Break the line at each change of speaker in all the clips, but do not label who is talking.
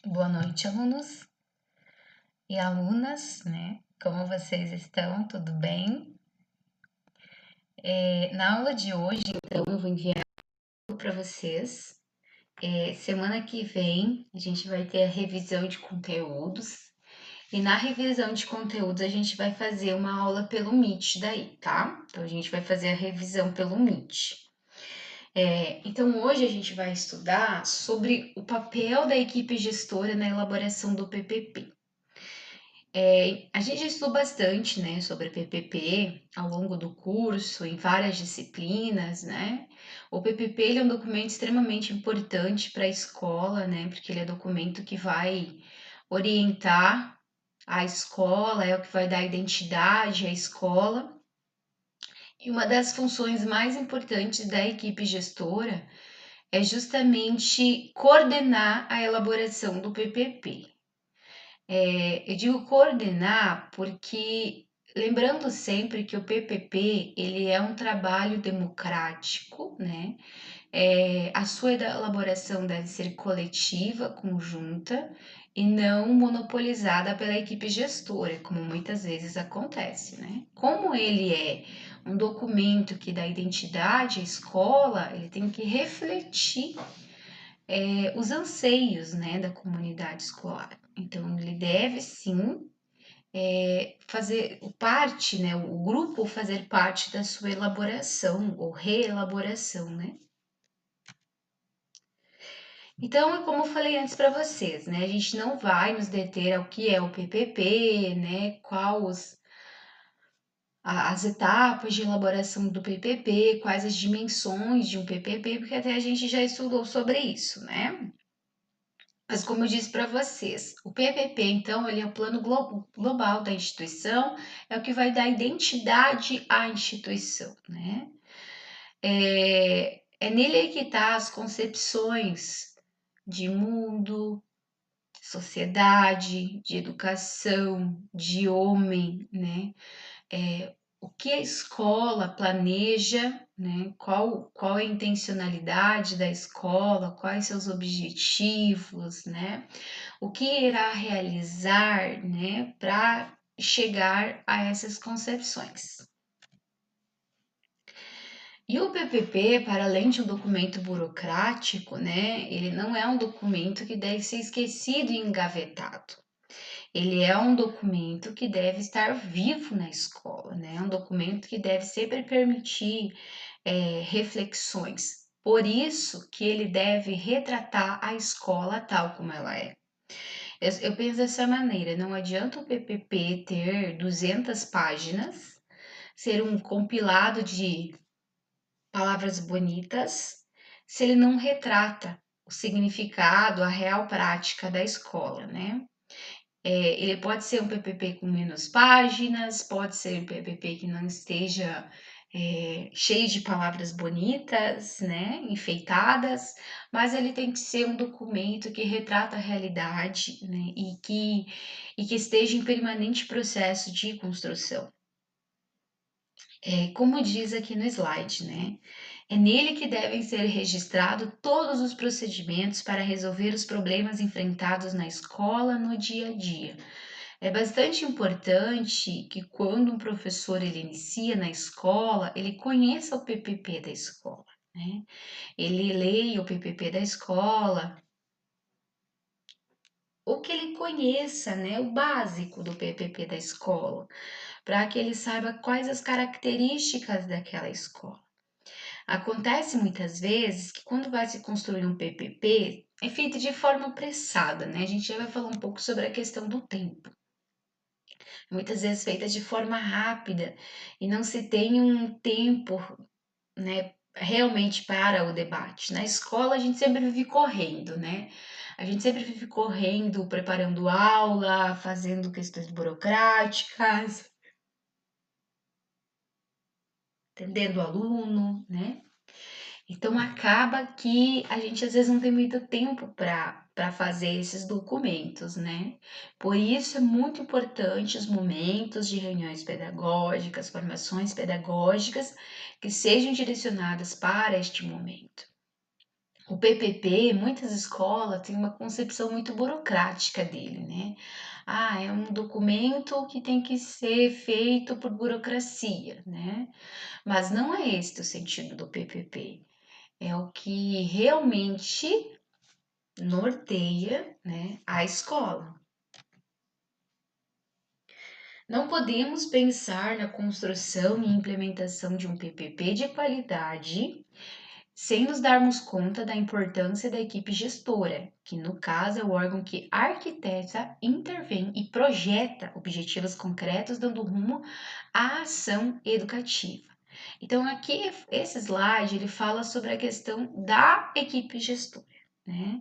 Boa noite, alunos e alunas, né? Como vocês estão? Tudo bem? Na aula de hoje, então, eu vou enviar para vocês. Semana que vem, a gente vai ter a revisão de conteúdos. E na revisão de conteúdos, a gente vai fazer uma aula pelo Meet daí, tá? Então, a gente vai fazer a revisão pelo Meet. Então, hoje a gente vai estudar sobre o papel da equipe gestora na elaboração do PPP. A gente já estudou bastante, né, sobre PPP ao longo do curso, em várias disciplinas, né? O PPP ele é um documento extremamente importante para a escola, né? Porque ele é documento que vai orientar a escola, é o que vai dar identidade à escola. E uma das funções mais importantes da equipe gestora é justamente coordenar a elaboração do PPP. Eu digo coordenar porque lembrando sempre que o PPP ele é um trabalho democrático, né? A sua elaboração deve ser coletiva, conjunta e não monopolizada pela equipe gestora, como muitas vezes acontece, né? Como ele é um documento que dá identidade à escola, ele tem que refletir os anseios, né, da comunidade escolar. Então, ele deve sim fazer parte, né, o grupo fazer parte da sua elaboração ou reelaboração, né? Então, é como eu falei antes para vocês, né? A gente não vai nos deter ao que é o PPP, né? As etapas de elaboração do PPP, quais as dimensões de um PPP, porque até a gente já estudou sobre isso, né? Mas como eu disse para vocês, o PPP, então, ele é o plano global da instituição, é o que vai dar identidade à instituição, né? É nele que está as concepções de mundo, de sociedade, de educação, de homem, né? O que a escola planeja, né? Qual é a intencionalidade da escola, quais seus objetivos, né? O que irá realizar, né, para chegar a essas concepções. E o PPP, para além de um documento burocrático, né, ele não é um documento que deve ser esquecido e engavetado. Ele é um documento que deve estar vivo na escola, né? É um documento que deve sempre permitir reflexões. Por isso que ele deve retratar a escola tal como ela é. Eu penso dessa maneira, não adianta o PPP ter 200 páginas, ser um compilado de palavras bonitas, se ele não retrata o significado, a real prática da escola, né? Ele pode ser um PPP com menos páginas, pode ser um PPP que não esteja cheio de palavras bonitas, né, enfeitadas, mas ele tem que ser um documento que retrata a realidade, né, e que esteja em permanente processo de construção. Como diz aqui no slide, né? É nele que devem ser registrados todos os procedimentos para resolver os problemas enfrentados na escola no dia a dia. É bastante importante que quando um professor ele inicia na escola, ele conheça o PPP da escola, né? Ele leia o PPP da escola, ou que ele conheça, né, o básico do PPP da escola, para que ele saiba quais as características daquela escola. Acontece muitas vezes que quando vai se construir um PPP, é feito de forma apressada, né? A gente já vai falar um pouco sobre a questão do tempo. Muitas vezes feita de forma rápida e não se tem um tempo, né, realmente para o debate. Na escola a gente sempre vive correndo, né? A gente sempre vive correndo, preparando aula, fazendo questões burocráticas, atendendo o aluno, né? Então acaba que a gente às vezes não tem muito tempo para fazer esses documentos, né? Por isso é muito importante os momentos de reuniões pedagógicas, formações pedagógicas que sejam direcionadas para este momento. O PPP, muitas escolas têm uma concepção muito burocrática dele, né? Ah, é um documento que tem que ser feito por burocracia, né? Mas não é este o sentido do PPP. É o que realmente norteia, né, a escola. Não podemos pensar na construção e implementação de um PPP de qualidade sem nos darmos conta da importância da equipe gestora, que no caso é o órgão que arquiteta, intervém e projeta objetivos concretos dando rumo à ação educativa. Então aqui esse slide ele fala sobre a questão da equipe gestora, né?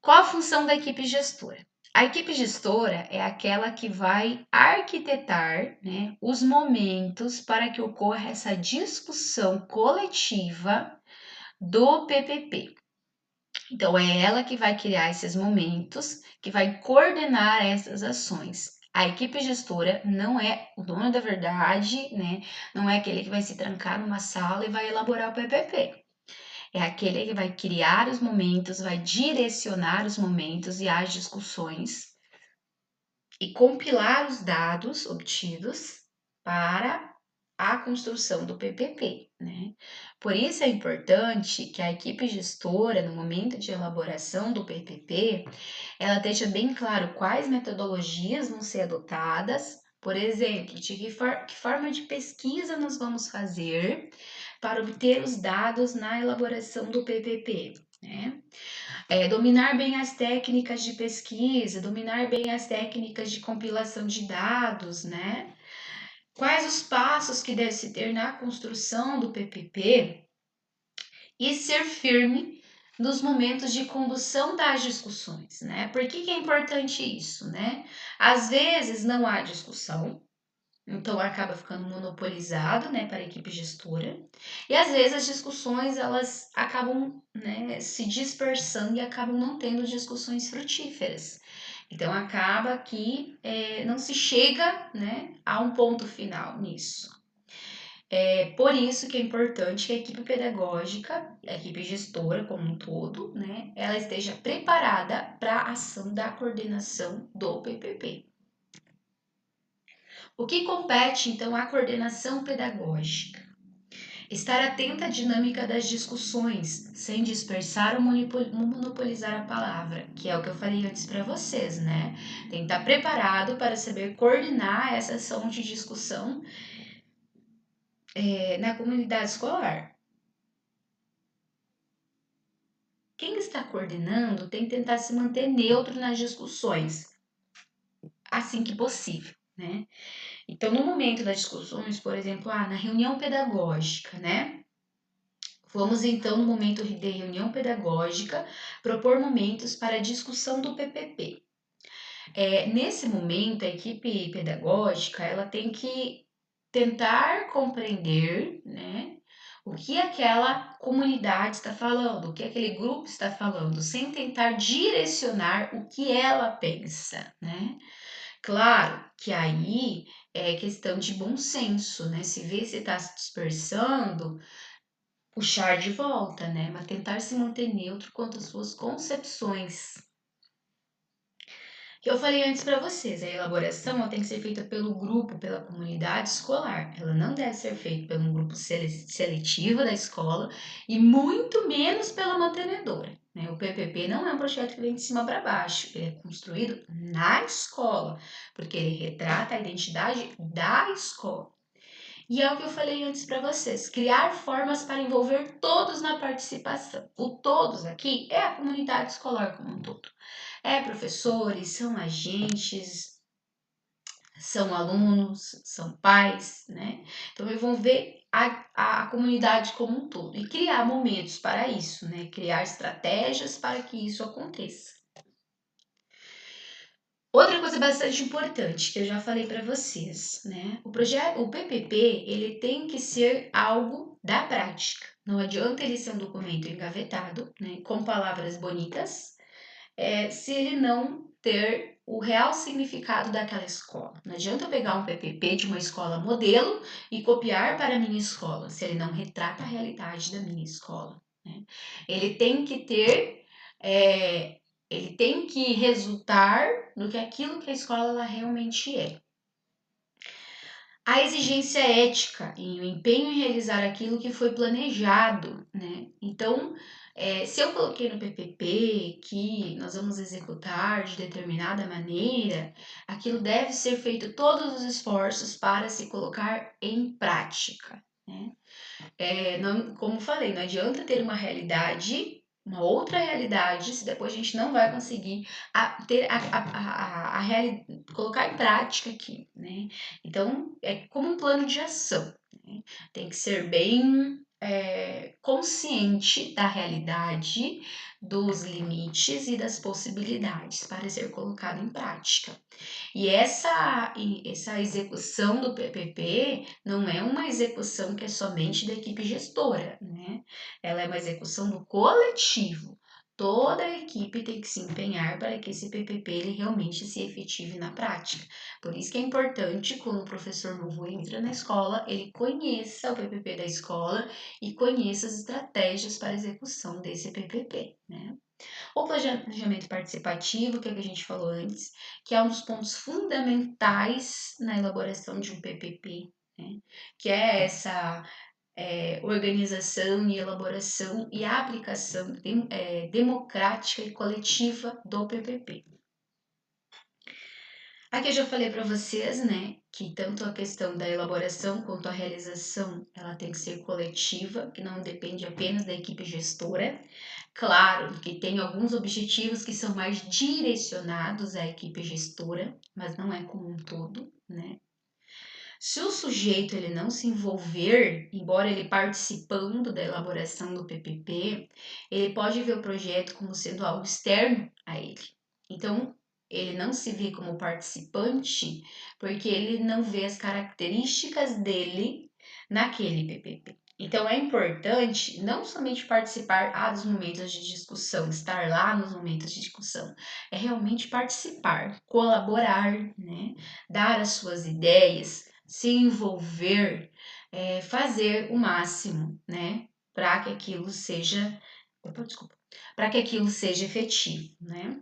Qual a função da equipe gestora? A equipe gestora é aquela que vai arquitetar, né, os momentos para que ocorra essa discussão coletiva do PPP. Então, é ela que vai criar esses momentos, que vai coordenar essas ações. A equipe gestora não é o dono da verdade, né? Não é aquele que vai se trancar numa sala e vai elaborar o PPP. É aquele que vai criar os momentos, vai direcionar os momentos e as discussões e compilar os dados obtidos para a construção do PPP, né? Por isso é importante que a equipe gestora, no momento de elaboração do PPP, ela deixa bem claro quais metodologias vão ser adotadas, por exemplo, de que forma de pesquisa nós vamos fazer para obter os dados na elaboração do PPP, né? Dominar bem as técnicas de pesquisa, dominar bem as técnicas de compilação de dados, né? Quais os passos que deve se ter na construção do PPP e ser firme nos momentos de condução das discussões, né? Por que é importante isso, né? Às vezes não há discussão, então acaba ficando monopolizado, né, para a equipe gestora. E às vezes as discussões elas acabam, né, se dispersando e acabam não tendo discussões frutíferas. Então acaba que não se chega, né, a um ponto final nisso. É por isso que é importante que a equipe pedagógica, a equipe gestora como um todo, né, ela esteja preparada para a ação da coordenação do PPP. O que compete, então, à coordenação pedagógica? Estar atenta à dinâmica das discussões, sem dispersar ou monopolizar a palavra, que é o que eu falei antes para vocês, né? Tem que estar preparado para saber coordenar essa ação de discussão na comunidade escolar. Quem está coordenando tem que tentar se manter neutro nas discussões, assim que possível, né? Então, no momento das discussões, por exemplo, na reunião pedagógica, né? Vamos então, no momento de reunião pedagógica, propor momentos para a discussão do PPP. Nesse momento, a equipe pedagógica ela tem que tentar compreender, né, o que aquela comunidade está falando, o que aquele grupo está falando, sem tentar direcionar o que ela pensa, né? Claro que aí é questão de bom senso, né? Se vê se está se dispersando, puxar de volta, né? Mas tentar se manter neutro quanto às suas concepções. Que eu falei antes para vocês, a elaboração tem que ser feita pelo grupo, pela comunidade escolar. Ela não deve ser feita pelo grupo seletivo da escola e muito menos pela mantenedora. Né? O PPP não é um projeto que vem de cima para baixo, ele é construído na escola, porque ele retrata a identidade da escola. E é o que eu falei antes para vocês, criar formas para envolver todos na participação. O todos aqui é a comunidade escolar como um todo. É professores, são agentes, são alunos, são pais, né? Então envolver a comunidade como um todo e criar momentos para isso, né? Criar estratégias para que isso aconteça. Outra coisa bastante importante que eu já falei para vocês, né? O PPP, ele tem que ser algo da prática. Não adianta ele ser um documento engavetado, né, com palavras bonitas, se ele não ter o real significado daquela escola. Não adianta eu pegar um PPP de uma escola modelo e copiar para a minha escola, se ele não retrata a realidade da minha escola. né? Ele tem que ter, ele tem que resultar no que aquilo que a escola ela realmente é. A exigência ética e o empenho em realizar aquilo que foi planejado, né? Então, se eu coloquei no PPP que nós vamos executar de determinada maneira, aquilo deve ser feito todos os esforços para se colocar em prática, né? Não, como falei, não adianta ter uma realidade, uma outra realidade, se depois a gente não vai conseguir ter colocar em prática aqui, né? Então, é como um plano de ação, né? Tem que ser bem consciente da realidade, dos limites e das possibilidades para ser colocado em prática. E essa execução do PPP não é uma execução que é somente da equipe gestora, né? Ela é uma execução do coletivo. Toda a equipe tem que se empenhar para que esse PPP ele realmente se efetive na prática. Por isso que é importante, quando o professor novo entra na escola, ele conheça o PPP da escola e conheça as estratégias para a execução desse PPP, né? O planejamento participativo, que é o que a gente falou antes, que é um dos pontos fundamentais na elaboração de um PPP, né? Que é essa organização e elaboração e aplicação democrática e coletiva do PPP. Aqui eu já falei para vocês, né, que tanto a questão da elaboração quanto a realização, ela tem que ser coletiva, que não depende apenas da equipe gestora. Claro que tem alguns objetivos que são mais direcionados à equipe gestora, mas não é como um todo, né? Se o sujeito ele não se envolver, embora ele participando da elaboração do PPP, ele pode ver o projeto como sendo algo externo a ele. Então, ele não se vê como participante porque ele não vê as características dele naquele PPP. Então, é importante não somente participar dos momentos de discussão, estar lá nos momentos de discussão, é realmente participar, colaborar, né? Dar as suas ideias, se envolver, fazer o máximo, né? Para que aquilo seja. Opa, desculpa. Para que aquilo seja efetivo, né?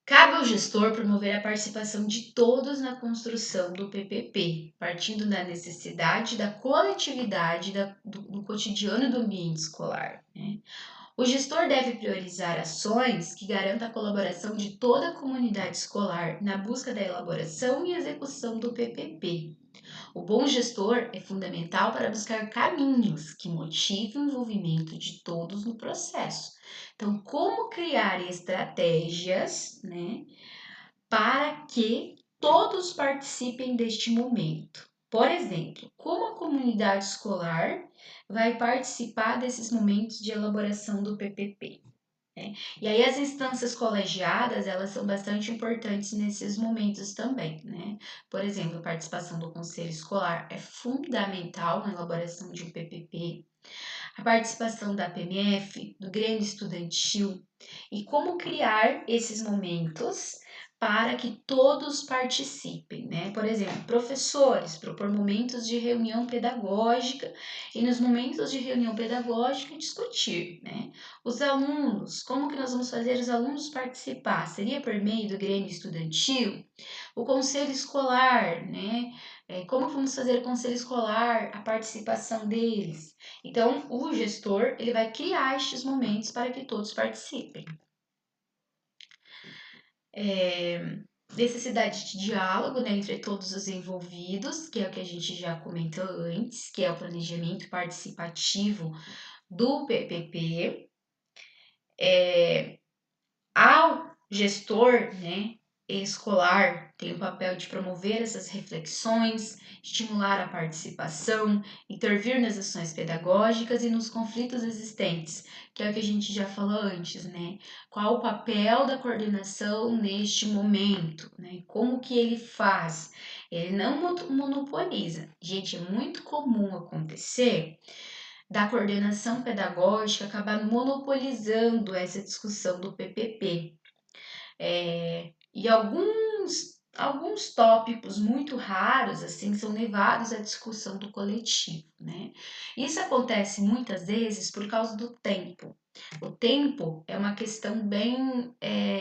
Cabe ao gestor promover a participação de todos na construção do PPP, partindo da necessidade da coletividade do cotidiano do ambiente escolar, né? O gestor deve priorizar ações que garantam a colaboração de toda a comunidade escolar na busca da elaboração e execução do PPP. O bom gestor é fundamental para buscar caminhos que motivem o envolvimento de todos no processo. Então, como criar estratégias, né, para que todos participem deste momento? Por exemplo, como a comunidade escolar vai participar desses momentos de elaboração do PPP? Né? E aí as instâncias colegiadas, elas são bastante importantes nesses momentos também, né? Por exemplo, a participação do conselho escolar é fundamental na elaboração de um PPP, a participação da PMF, do Grêmio Estudantil e como criar esses momentos para que todos participem, né? Por exemplo, professores, propor momentos de reunião pedagógica e nos momentos de reunião pedagógica discutir, né? Os alunos, como que nós vamos fazer os alunos participar? Seria por meio do Grêmio Estudantil? O conselho escolar, né? Como vamos fazer o conselho escolar, a participação deles? Então, o gestor ele vai criar estes momentos para que todos participem. Necessidade de diálogo, né, entre todos os envolvidos, que é o que a gente já comentou antes, que é o planejamento participativo do PPP. Ao gestor, né, escolar tem o papel de promover essas reflexões, estimular a participação, intervir nas ações pedagógicas e nos conflitos existentes, que é o que a gente já falou antes, né? Qual o papel da coordenação neste momento, né? Como que ele faz? Ele não monopoliza. Gente, é muito comum acontecer da coordenação pedagógica acabar monopolizando essa discussão do PPP. E alguns tópicos muito raros assim são levados à discussão do coletivo, né? Isso acontece muitas vezes por causa do tempo. O tempo é uma questão bem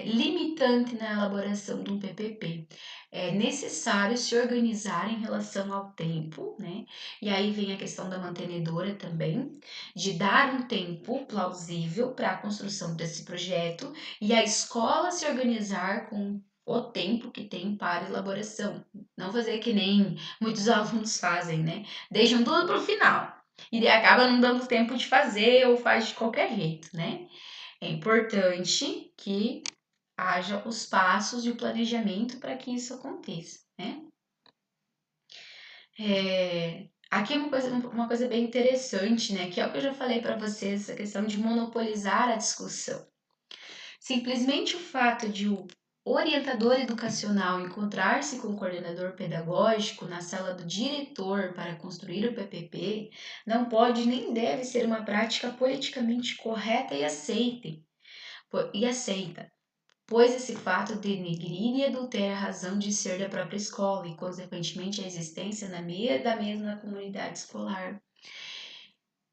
limitante na elaboração de um PPP. É necessário se organizar em relação ao tempo, né? E aí vem a questão da mantenedora também, de dar um tempo plausível para a construção desse projeto e a escola se organizar com o tempo que tem para elaboração. Não fazer que nem muitos alunos fazem, né? Deixam tudo para o final. E daí acaba não dando tempo de fazer ou faz de qualquer jeito, né? É importante que haja os passos de planejamento para que isso aconteça, né? Aqui é uma coisa bem interessante, né? Que é o que eu já falei para vocês, essa questão de monopolizar a discussão. Simplesmente o fato de o orientador educacional encontrar-se com o coordenador pedagógico na sala do diretor para construir o PPP não pode nem deve ser uma prática politicamente correta e aceita, pois esse fato denegrir e adultera a razão de ser da própria escola e, consequentemente, a existência da mesma comunidade escolar.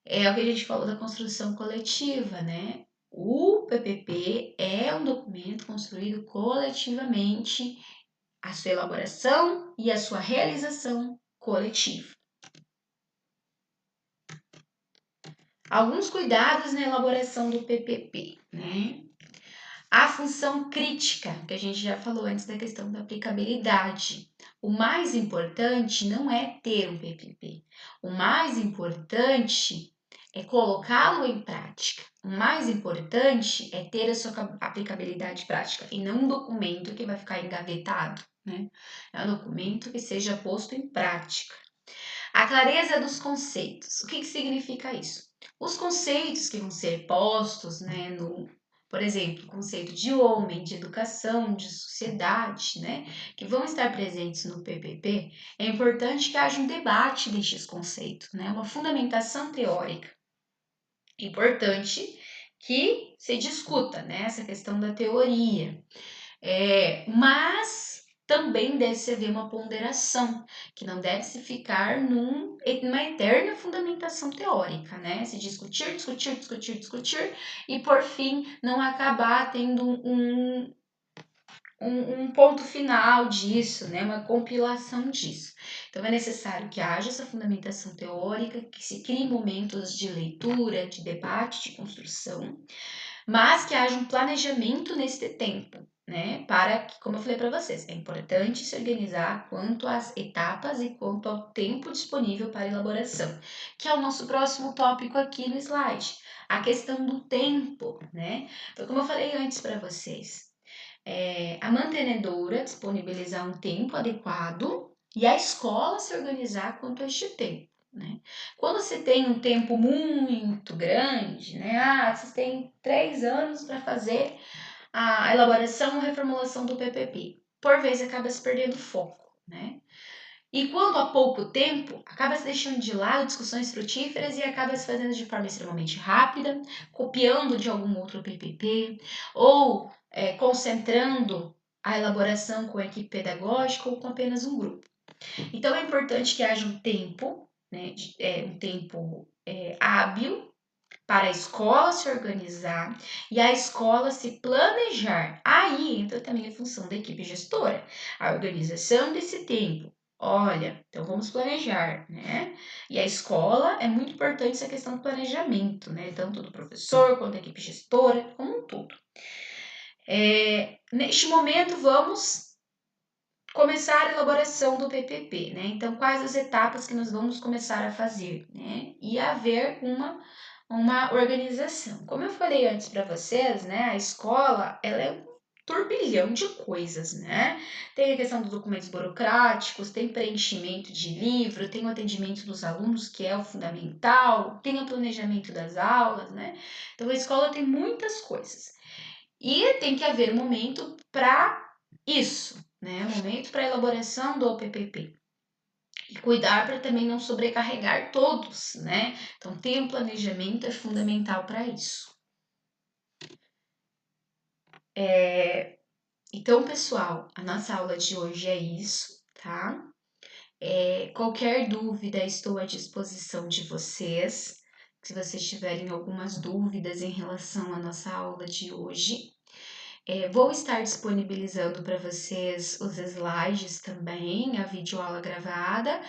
É o que a gente falou da construção coletiva, né? O PPP é um documento construído coletivamente, a sua elaboração e a sua realização coletiva. Alguns cuidados na elaboração do PPP, né? A função crítica, que a gente já falou antes da questão da aplicabilidade. O mais importante não é ter um PPP. O mais importante é colocá-lo em prática. O mais importante é ter a sua aplicabilidade prática e não um documento que vai ficar engavetado, né? É um documento que seja posto em prática. A clareza dos conceitos. O que significa isso? Os conceitos que vão ser postos, né, por exemplo, o conceito de homem, de educação, de sociedade, né, que vão estar presentes no PPP, é importante que haja um debate destes conceitos, né, uma fundamentação teórica. É importante que se discuta, né, essa questão da teoria. Mas também deve-se haver uma ponderação, que não deve-se ficar numa eterna fundamentação teórica, né? Se discutir, e por fim não acabar tendo um ponto final disso, né? Uma compilação disso. Então é necessário que haja essa fundamentação teórica, que se crie momentos de leitura, de debate, de construção, mas que haja um planejamento nesse tempo, né? Para que, como eu falei para vocês, é importante se organizar quanto às etapas e quanto ao tempo disponível para elaboração, que é o nosso próximo tópico aqui no slide, a questão do tempo, né? Então, como eu falei antes para vocês, a mantenedora disponibilizar um tempo adequado e a escola se organizar quanto a este tempo. Né? Quando você tem um tempo muito grande, né? Vocês têm 3 anos para fazer a elaboração ou reformulação do PPP. Por vezes acaba se perdendo foco, né? E quando há pouco tempo, acaba se deixando de lado discussões frutíferas e acaba se fazendo de forma extremamente rápida, copiando de algum outro PPP ou concentrando a elaboração com a equipe pedagógica ou com apenas um grupo. Então é importante que haja um tempo, né, um tempo hábil para a escola se organizar e a escola se planejar. Aí entra também a função da equipe gestora, a organização desse tempo. Olha, então vamos planejar, né? E a escola é muito importante essa questão do planejamento, né? Tanto do professor quanto da equipe gestora, como um todo. Neste momento, vamos começar a elaboração do PPP, né? Então, quais as etapas que nós vamos começar a fazer, né? E haver uma organização. Como eu falei antes para vocês, né? A escola, ela é um turbilhão de coisas, né? Tem a questão dos documentos burocráticos, tem preenchimento de livro, tem o atendimento dos alunos, que é o fundamental, tem o planejamento das aulas, né? Então, a escola tem muitas coisas. E tem que haver momento para isso, né? Momento para elaboração do PPP. E cuidar para também não sobrecarregar todos, né? Então, ter um planejamento é fundamental para isso. Então, pessoal, a nossa aula de hoje é isso, tá? Qualquer dúvida, estou à disposição de vocês. Se vocês tiverem algumas dúvidas em relação à nossa aula de hoje, vou estar disponibilizando para vocês os slides também, a videoaula gravada,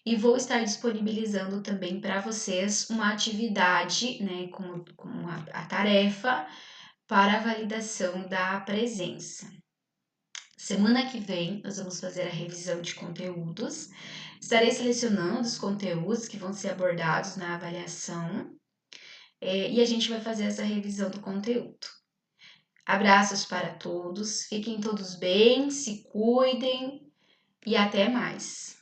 e vou estar disponibilizando também para vocês uma atividade, né, com a tarefa para a validação da presença. Semana que vem nós vamos fazer a revisão de conteúdos. Estarei selecionando os conteúdos que vão ser abordados na avaliação e a gente vai fazer essa revisão do conteúdo. Abraços para todos, fiquem todos bem, se cuidem e até mais.